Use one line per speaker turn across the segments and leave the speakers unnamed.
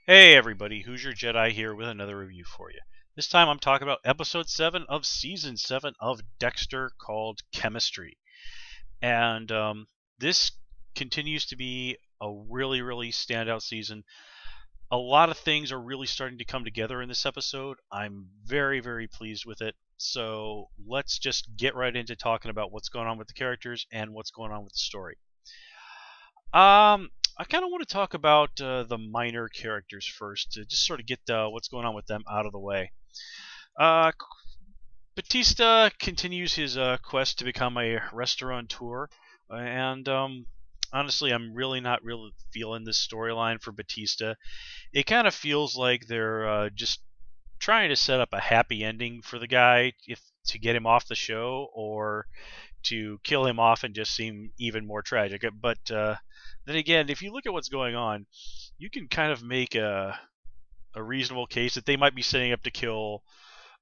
Hey everybody, Who's Your Jedi here with another review for you. This time I'm talking about episode 7 of season 7 of Dexter called Chemistry. And this continues to be a really standout season. A lot of things are really starting to come together in this episode. I'm very pleased with it. So let's just get right into talking about what's going on with the characters and what's going on with the story. I kind of want to talk about the minor characters first, to just sort of get what's going on with them out of the way. Uh, Batista continues his quest to become a restaurateur, and honestly, I'm not really feeling this storyline for Batista. It kind of feels like they're just trying to set up a happy ending for the guy, if to get him off the show, or to kill him off and just seem even more tragic. But then again, if you look at what's going on, you can kind of make a reasonable case that they might be setting up to kill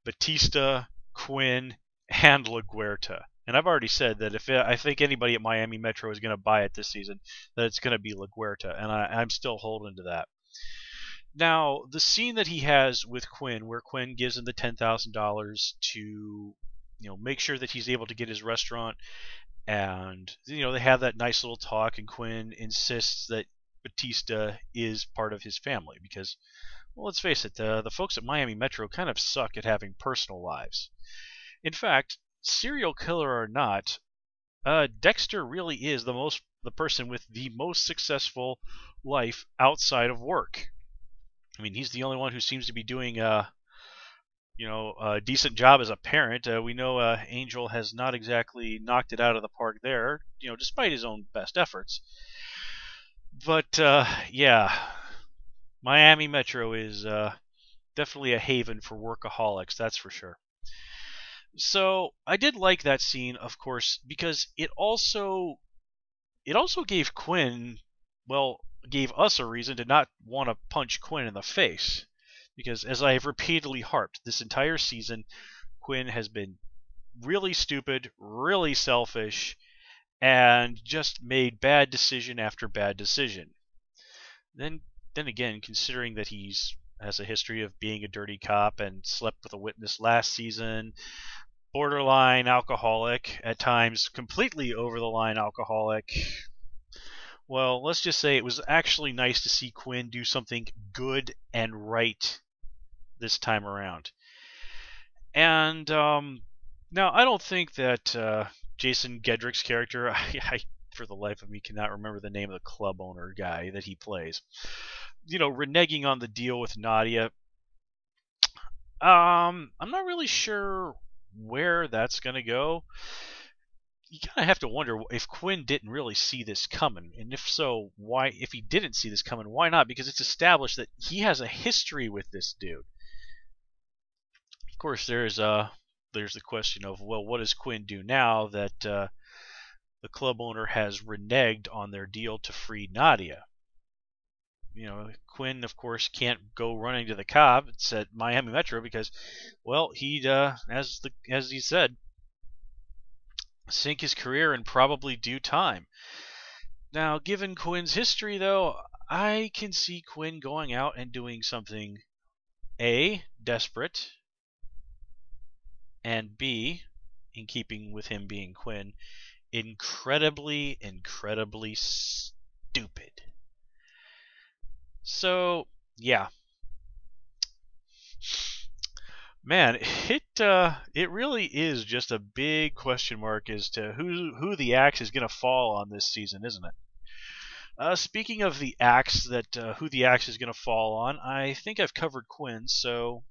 Batista, Quinn, and LaGuerta. And I've already said that if I think anybody at Miami Metro is going to buy it this season, that it's going to be LaGuerta, and I'm still holding to that. Now, the scene that he has with Quinn, where Quinn gives him the $10,000 to, make sure that he's able to get his restaurant, and they have that nice little talk, and Quinn insists that Batista is part of his family because, well, let's face it, the folks at Miami Metro kind of suck at having personal lives. In fact, serial killer or not, Dexter really is the person with the most successful life outside of work. I mean, he's the only one who seems to be doing a decent job as a parent. We know Angel has not exactly knocked it out of the park there, despite his own best efforts. But yeah, Miami Metro is definitely a haven for workaholics, that's for sure. So I did like that scene, of course, because it also gave Quinn, well, gave us a reason to not want to punch Quinn in the face. Because as I have repeatedly harped this entire season, Quinn has been really stupid, really selfish, and just made bad decision after bad decision. Then again, considering that he's has a history of being a dirty cop and slept with a witness last season, borderline alcoholic, at times completely over the line alcoholic. Well, let's just say it was actually nice to see Quinn do something good and right this time around. And now, I don't think that Jason Gedrick's character, I for the life of me cannot remember the name of the club owner guy that he plays, reneging on the deal with Nadia. I'm not really sure where that's going to go. You kind of have to wonder if Quinn didn't really see this coming, and if so, why? If he didn't see this coming, why not? Because it's established that he has a history with this dude. Of course, there's the question of, well, what does Quinn do now that the club owner has reneged on their deal to free Nadia? Quinn, of course, can't go running to the cops at Miami Metro because, well, he'd as he said, sink his career in probably due time. Now, given Quinn's history, though, I can see Quinn going out and doing something A, desperate, and B, in keeping with him being Quinn, incredibly stupid. So, yeah. Man, it really is just a big question mark as to who the axe is going to fall on this season, isn't it? Speaking of the axe who the axe is going to fall on, I think I've covered Quinn, so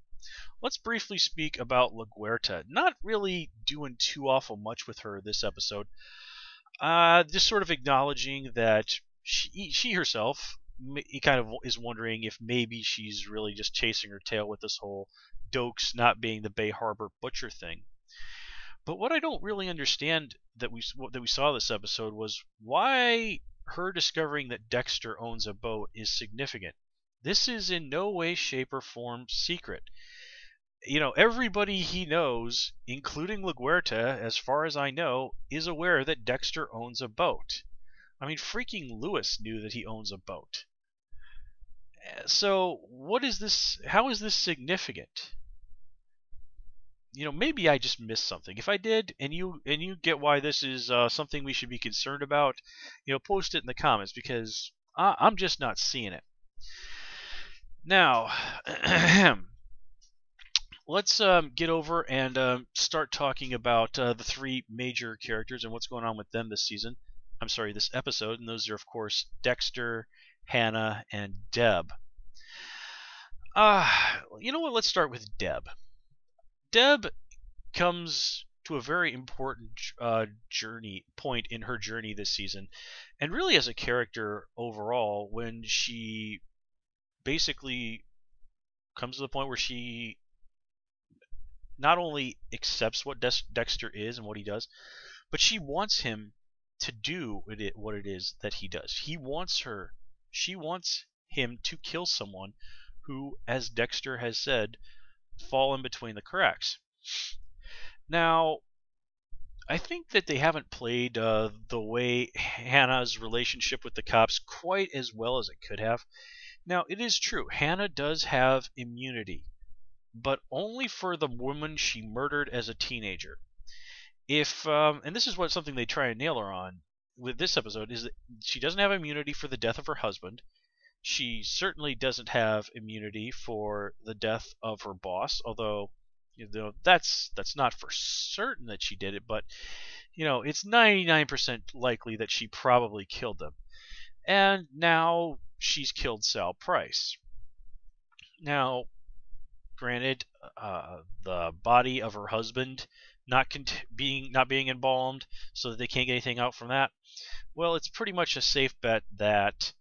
let's briefly speak about LaGuerta. Not really doing too awful much with her this episode. Just sort of acknowledging that she herself kind of is wondering if maybe she's really just chasing her tail with this whole Dokes not being the Bay Harbor butcher thing. But what I don't really understand that we saw this episode was why her discovering that Dexter owns a boat is significant. This is in no way, shape, or form secret. Everybody he knows, including LaGuerta, as far as I know, is aware that Dexter owns a boat. I mean, freaking Lewis knew that he owns a boat. So what is this? How is this significant? Maybe I just missed something. If I did, and you get why this is something we should be concerned about, post it in the comments because I'm just not seeing it. Now, let's get over and start talking about the three major characters and what's going on with them this season. I'm sorry, this episode, and those are of course Dexter, Hanna, and Deb. You know what? Let's start with Deb. Deb comes to a very important journey point in her journey this season, and really as a character overall, when she basically comes to the point where she not only accepts what Dexter is and what he does, but she wants him to do what it is that he does. She wants him to kill someone who, as Dexter has said, fall in between the cracks. Now, I think that they haven't played the way Hanna's relationship with the cops quite as well as it could have. Now, it is true, Hanna does have immunity, but only for the woman she murdered as a teenager. And this is something they try and nail her on with this episode, is that she doesn't have immunity for the death of her husband. She certainly doesn't have immunity for the death of her boss, although that's not for certain that she did it, but it's 99% likely that she probably killed them. And now she's killed Sal Price. Now, granted, the body of her husband not being embalmed, so that they can't get anything out from that. Well, it's pretty much a safe bet that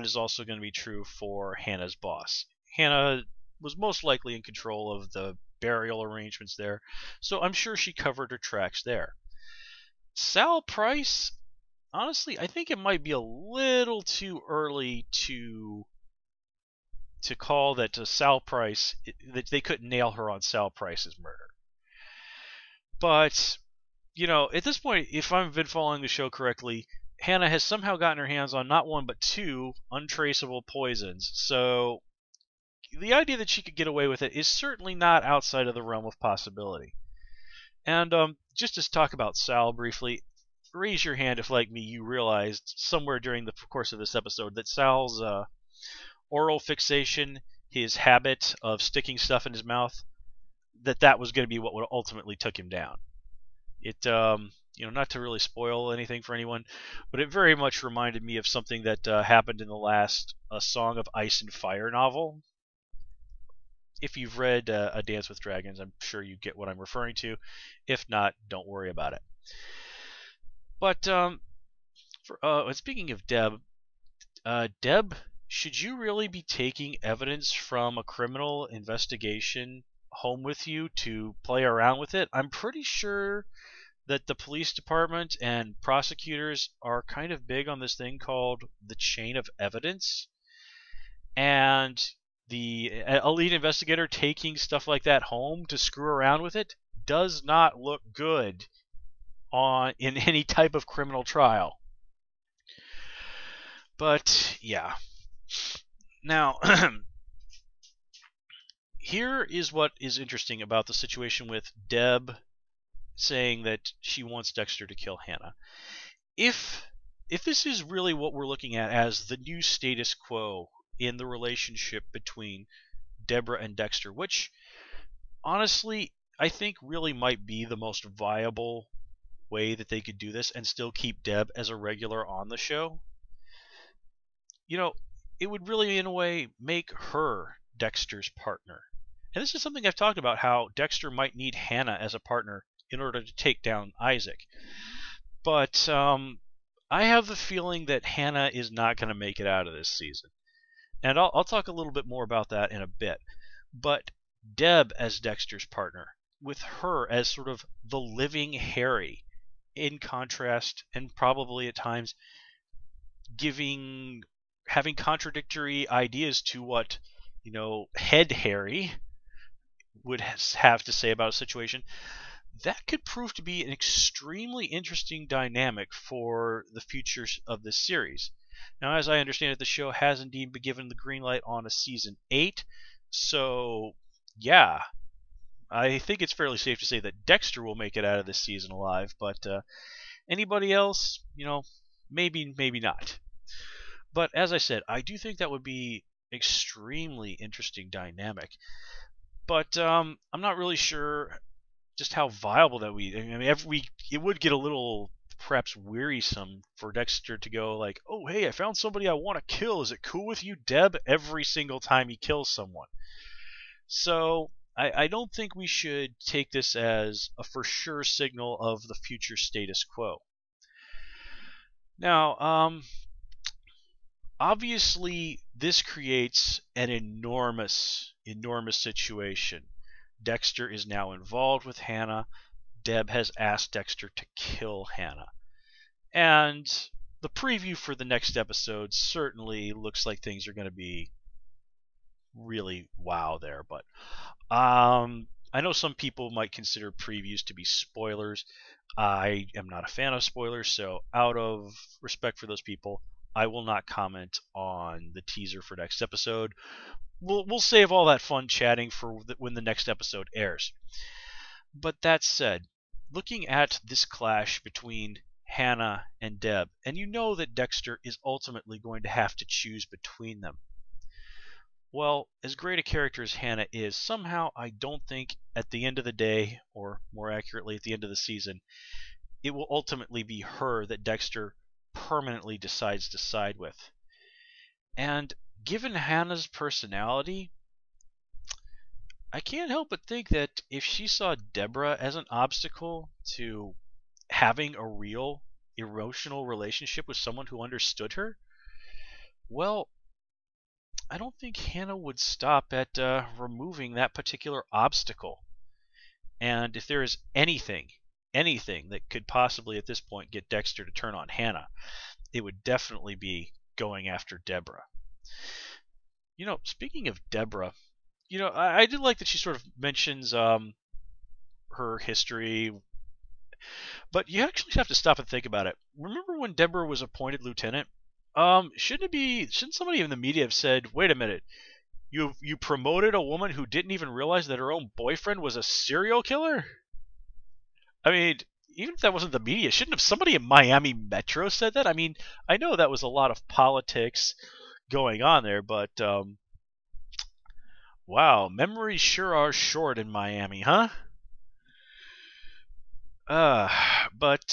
is also going to be true for Hanna's boss. Hanna was most likely in control of the burial arrangements there, so I'm sure she covered her tracks there. Sal Price, honestly, I think it might be a little too early to call that to Sal Price, that they couldn't nail her on Sal Price's murder. But, at this point, if I've been following the show correctly, Hanna has somehow gotten her hands on not one but two untraceable poisons. So the idea that she could get away with it is certainly not outside of the realm of possibility. And just to talk about Sal briefly, raise your hand if, like me, you realized somewhere during the course of this episode that Sal's oral fixation, his habit of sticking stuff in his mouth, that was going to be what would ultimately took him down. It not to really spoil anything for anyone, but it very much reminded me of something that happened in the last A Song of Ice and Fire novel. If you've read A Dance with Dragons, I'm sure you get what I'm referring to. If not, don't worry about it. But speaking of Deb, Deb, should you really be taking evidence from a criminal investigation home with you to play around with it? I'm pretty sure that the police department and prosecutors are kind of big on this thing called the chain of evidence. And the elite investigator taking stuff like that home to screw around with it does not look good in any type of criminal trial. But yeah. Now, here is what is interesting about the situation with Deb saying that she wants Dexter to kill Hanna. If this is really what we're looking at as the new status quo in the relationship between Deborah and Dexter, which honestly I think really might be the most viable way that they could do this and still keep Deb as a regular on the show, it would really in a way make her Dexter's partner. And this is something I've talked about, how Dexter might need Hanna as a partner in order to take down Isaac. But I have the feeling that Hanna is not going to make it out of this season. And I'll talk a little bit more about that in a bit. But Deb as Dexter's partner, with her as sort of the living Harry, in contrast, and probably at times having contradictory ideas to what head Harry would have to say about a situation, that could prove to be an extremely interesting dynamic for the future of this series. Now, as I understand it, the show has indeed been given the green light on a season 8. So, yeah, I think it's fairly safe to say that Dexter will make it out of this season alive. But anybody else, maybe, maybe not. But as I said, I do think that would be extremely interesting dynamic. But I'm not really sure just how viable that we. I mean, it would get a little perhaps wearisome for Dexter to go like, "Oh, hey, I found somebody I want to kill. Is it cool with you, Deb?" Every single time he kills someone. So I don't think we should take this as a for sure signal of the future status quo. Now, obviously, this creates an enormous, enormous situation. Dexter is now involved with Hanna. Deb has asked Dexter to kill Hanna. And the preview for the next episode certainly looks like things are going to be really wow there. But I know some people might consider previews to be spoilers. I am not a fan of spoilers, so out of respect for those people, I will not comment on the teaser for next episode. We'll save all that fun chatting for when the next episode airs. But that said, looking at this clash between Hanna and Deb, and you know that Dexter is ultimately going to have to choose between them. Well, as great a character as Hanna is, somehow I don't think at the end of the day, or more accurately at the end of the season, it will ultimately be her that Dexter permanently decides to side with. And given Hanna's personality, I can't help but think that if she saw Deborah as an obstacle to having a real emotional relationship with someone who understood her, well, I don't think Hanna would stop at removing that particular obstacle. And if there is anything that could possibly at this point get Dexter to turn on Hanna, it would definitely be going after Deborah. Speaking of Deborah, I did like that she sort of mentions her history, but you actually have to stop and think about it. Remember when Deborah was appointed lieutenant? Shouldn't somebody in the media have said, "Wait a minute, you promoted a woman who didn't even realize that her own boyfriend was a serial killer?" I mean, even if that wasn't the media, shouldn't have somebody in Miami Metro said that? I mean, I know that was a lot of politics going on there, but wow, memories sure are short in Miami, huh? But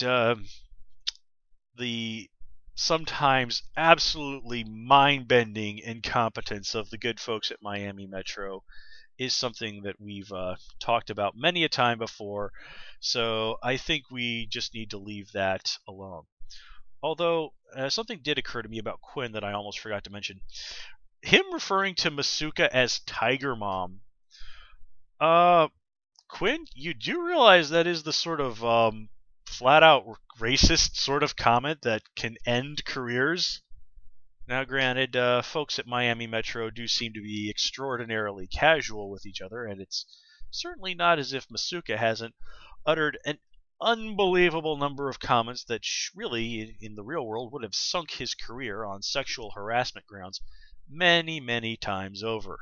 the sometimes absolutely mind-bending incompetence of the good folks at Miami Metro is something that we've talked about many a time before, so I think we just need to leave that alone. Although, something did occur to me about Quinn that I almost forgot to mention. Him referring to Masuka as Tiger Mom. Quinn, you do realize that is the sort of flat-out racist sort of comment that can end careers? Now, granted, folks at Miami Metro do seem to be extraordinarily casual with each other, and it's certainly not as if Masuka hasn't uttered an unbelievable number of comments that really, in the real world, would have sunk his career on sexual harassment grounds many, many times over.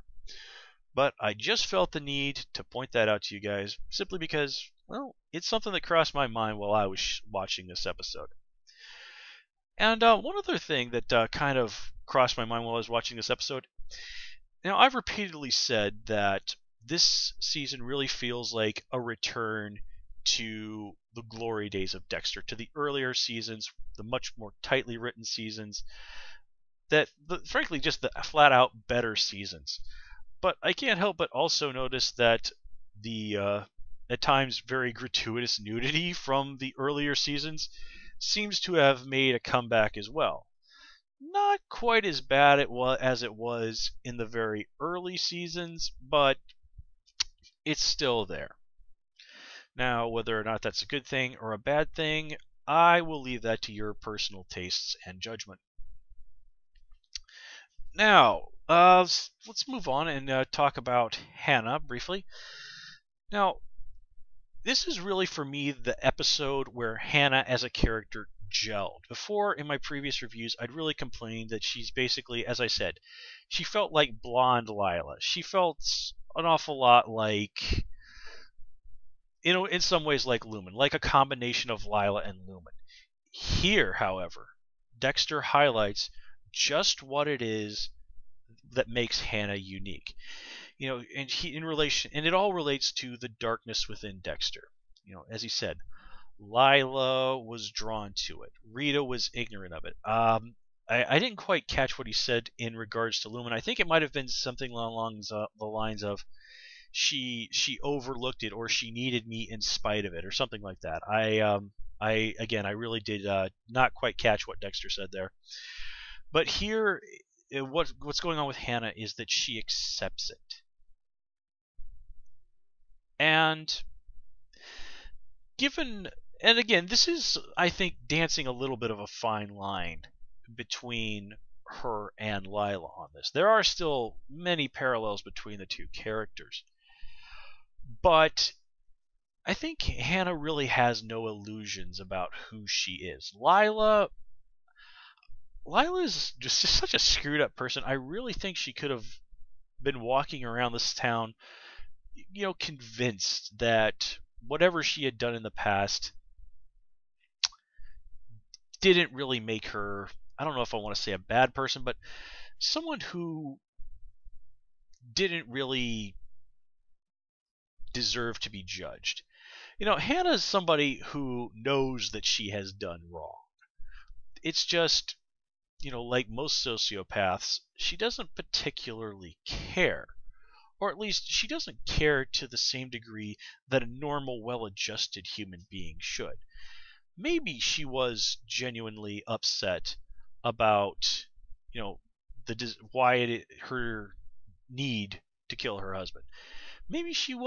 But I just felt the need to point that out to you guys, simply because, well, it's something that crossed my mind while I was watching this episode. And one other thing that kind of crossed my mind while I was watching this episode. Now, I've repeatedly said that this season really feels like a return to the glory days of Dexter, to the earlier seasons, the much more tightly written seasons, frankly, just the flat-out better seasons. But I can't help but also notice that the at times very gratuitous nudity from the earlier seasons seems to have made a comeback as well. Not quite as bad as it was in the very early seasons, but it's still there. Now, whether or not that's a good thing or a bad thing, I will leave that to your personal tastes and judgment. Now, let's move on and talk about Hanna briefly. Now, this is really for me the episode where Hanna as a character gelled. Before, in my previous reviews, I'd really complained that she's basically, as I said, she felt like blonde Lila. She felt an awful lot like, in some ways like Lumen, like a combination of Lila and Lumen. Here, however, Dexter highlights just what it is that makes Hanna unique. And it all relates to the darkness within Dexter. As he said, Lila was drawn to it. Rita was ignorant of it. I didn't quite catch what he said in regards to Lumen. I think it might have been something along the lines of she overlooked it, or she needed me in spite of it, or something like that. I really did not quite catch what Dexter said there. But here, what's going on with Hanna is that she accepts it. And again, this is, I think, dancing a little bit of a fine line between her and Lila on this. There are still many parallels between the two characters. But I think Hanna really has no illusions about who she is. Lila is just such a screwed up person. I really think she could have been walking around this town, convinced that whatever she had done in the past didn't really make her, I don't know if I want to say a bad person, but someone who didn't really deserve to be judged. Hanna is somebody who knows that she has done wrong. It's just, like most sociopaths, she doesn't particularly care. Or at least she doesn't care to the same degree that a normal, well-adjusted human being should. Maybe she was genuinely upset about, her need to kill her husband. Maybe she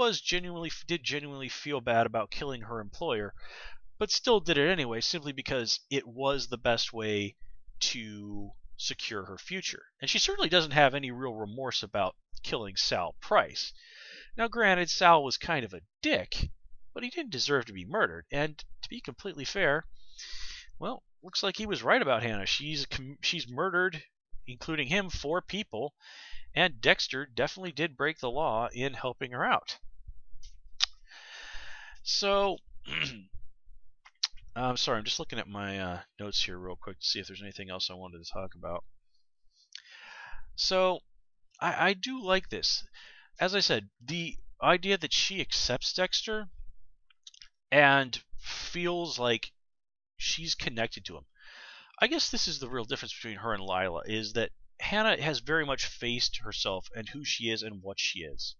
did genuinely feel bad about killing her employer, but still did it anyway, simply because it was the best way to secure her future. And she certainly doesn't have any real remorse about killing Sal Price. Now, granted, Sal was kind of a dick, but he didn't deserve to be murdered. And to be completely fair, well, looks like he was right about Hanna. She's murdered, including him, 4 people, and Dexter definitely did break the law in helping her out. So, I'm sorry, I'm just looking at my notes here real quick to see if there's anything else I wanted to talk about. So, I do like this. As I said, the idea that she accepts Dexter and feels like she's connected to him. I guess this is the real difference between her and Lila, is that Hanna has very much faced herself and who she is and what she is.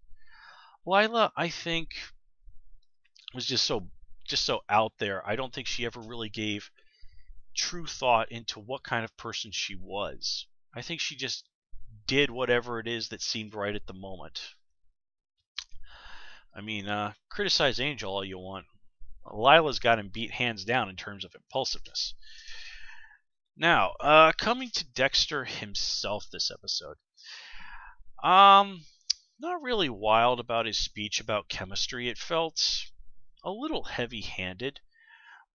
Lila, I think, was just so out there. I don't think she ever really gave true thought into what kind of person she was. I think she just did whatever it is that seemed right at the moment. I mean, criticize Angel all you want. Lila's got him beat hands down in terms of impulsiveness. Now, coming to Dexter himself this episode. Not really wild about his speech about chemistry. It felt a little heavy-handed,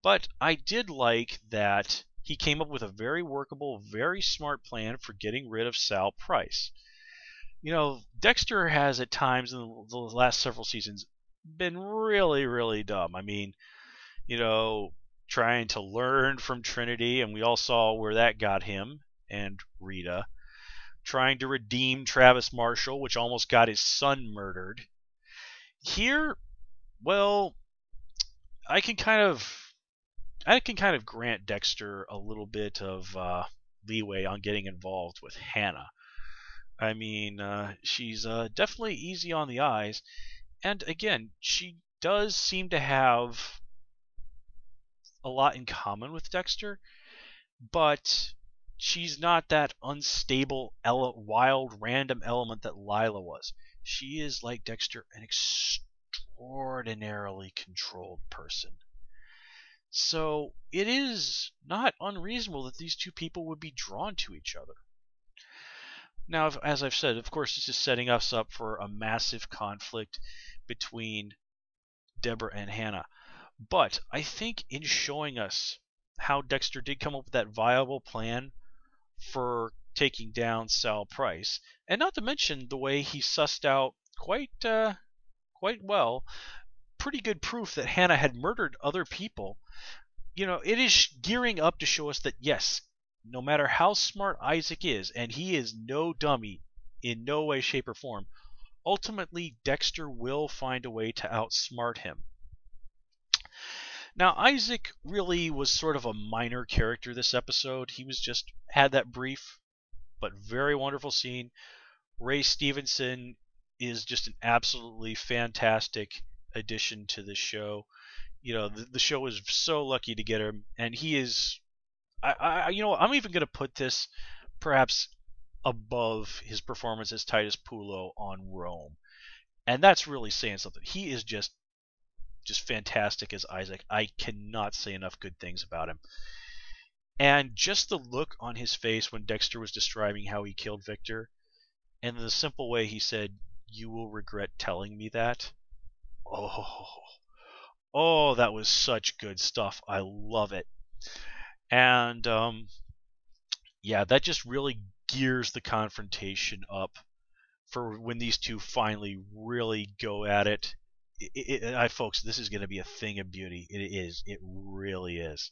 but I did like that he came up with a very workable, very smart plan for getting rid of Sal Price. Dexter has at times in the last several seasons been really, really dumb. I mean, trying to learn from Trinity, and we all saw where that got him and Rita. Trying to redeem Travis Marshall, which almost got his son murdered. Here, well, I can kind of grant Dexter a little bit of leeway on getting involved with Hanna. I mean, she's definitely easy on the eyes, and again, she does seem to have a lot in common with Dexter, but she's not that unstable, wild, random element that Lila was. She is, like Dexter, an extraordinarily controlled person. So it is not unreasonable that these two people would be drawn to each other. Now, as I've said, of course, this is setting us up for a massive conflict between Deborah and Hanna. But I think in showing us how Dexter did come up with that viable plan for taking down Sal Price, and not to mention the way he sussed out quite well pretty good proof that Hanna had murdered other people. It is gearing up to show us that yes, no matter how smart Isaac is, and he is no dummy in no way, shape, or form, ultimately Dexter will find a way to outsmart him. Now, Isaac really was sort of a minor character this episode. He was just had that brief but very wonderful scene. Ray Stevenson is just an absolutely fantastic addition to the show. The show is so lucky to get him, and he is. I'm even going to put this perhaps above his performance as Titus Pulo on Rome, and that's really saying something. He is just fantastic as Isaac. I cannot say enough good things about him. And just the look on his face when Dexter was describing how he killed Victor, and the simple way he said, "You will regret telling me that." Oh, that was such good stuff. I love it. And yeah, that just really gears the confrontation up for when these two finally really go at it. Folks, this is going to be a thing of beauty. It is. It really is.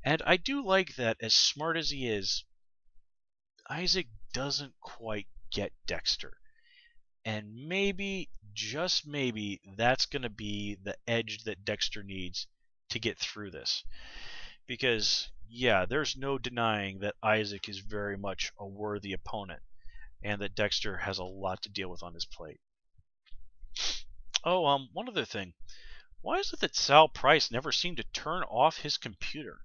And I do like that, as smart as he is, Isaac doesn't quite get Dexter. And maybe, just maybe, that's going to be the edge that Dexter needs to get through this. Because, yeah, there's no denying that Isaac is very much a worthy opponent, and that Dexter has a lot to deal with on his plate. Oh, one other thing. Why is it that Sal Price never seemed to turn off his computer?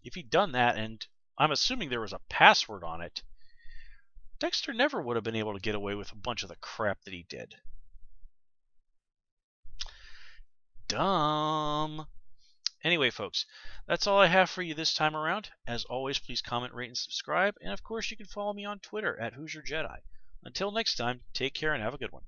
If he'd done that, and I'm assuming there was a password on it, Dexter never would have been able to get away with a bunch of the crap that he did. Dumb. Anyway, folks, that's all I have for you this time around. As always, please comment, rate, and subscribe. And of course, you can follow me on Twitter at HoosierJedi. Until next time, take care and have a good one.